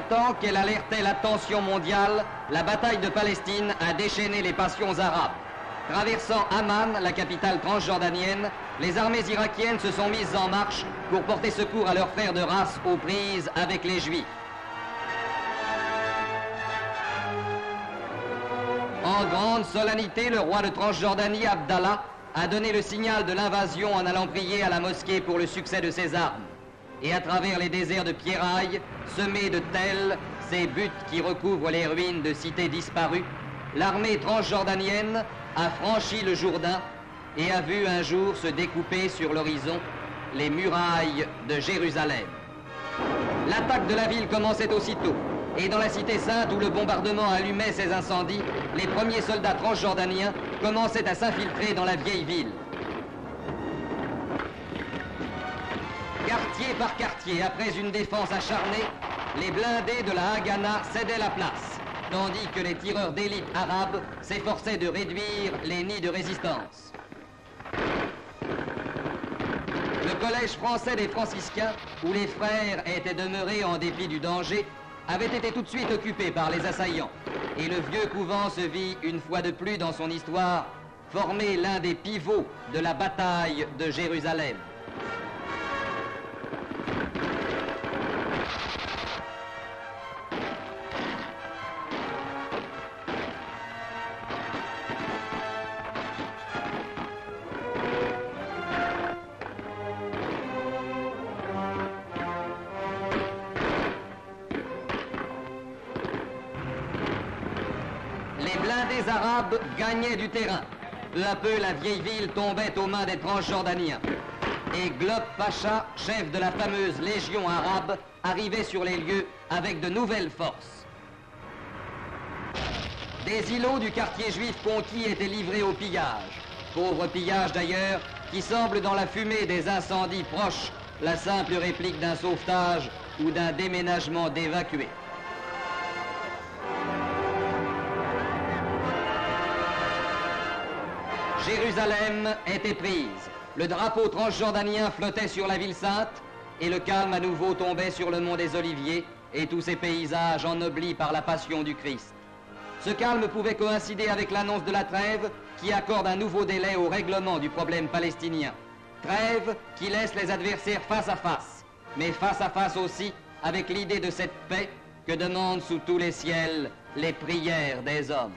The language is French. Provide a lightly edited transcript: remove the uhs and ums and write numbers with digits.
temps qu'elle alertait l'attention mondiale, la bataille de Palestine a déchaîné les passions arabes. Traversant Amman, la capitale transjordanienne, les armées irakiennes se sont mises en marche pour porter secours à leurs frères de race aux prises avec les Juifs. En grande solennité, le roi de Transjordanie, Abdallah, a donné le signal de l'invasion en allant prier à la mosquée pour le succès de ses armes. Et à travers les déserts de pierrailles, semés de tels, ces buttes qui recouvrent les ruines de cités disparues, l'armée transjordanienne a franchi le Jourdain et a vu un jour se découper sur l'horizon les murailles de Jérusalem. L'attaque de la ville commençait aussitôt, et dans la cité sainte où le bombardement allumait ses incendies, les premiers soldats transjordaniens commençaient à s'infiltrer dans la vieille ville. Quartier par quartier, après une défense acharnée, les blindés de la Haganah cédaient la place, tandis que les tireurs d'élite arabes s'efforçaient de réduire les nids de résistance. Le collège français des franciscains, où les frères étaient demeurés en dépit du danger, avait été tout de suite occupé par les assaillants, et le vieux couvent se vit une fois de plus dans son histoire former l'un des pivots de la bataille de Jérusalem. Les blindés arabes gagnaient du terrain. Peu à peu, la vieille ville tombait aux mains des Transjordaniens. Et Glob Pacha, chef de la fameuse Légion arabe, arrivait sur les lieux avec de nouvelles forces. Des îlots du quartier juif conquis étaient livrés au pillage. Pauvre pillage d'ailleurs, qui semble dans la fumée des incendies proches la simple réplique d'un sauvetage ou d'un déménagement d'évacués. Jérusalem était prise. Le drapeau transjordanien flottait sur la ville sainte et le calme à nouveau tombait sur le mont des Oliviers et tous ces paysages ennoblis par la passion du Christ. Ce calme pouvait coïncider avec l'annonce de la trêve qui accorde un nouveau délai au règlement du problème palestinien. Trêve qui laisse les adversaires face à face, mais face à face aussi avec l'idée de cette paix que demandent sous tous les ciels les prières des hommes.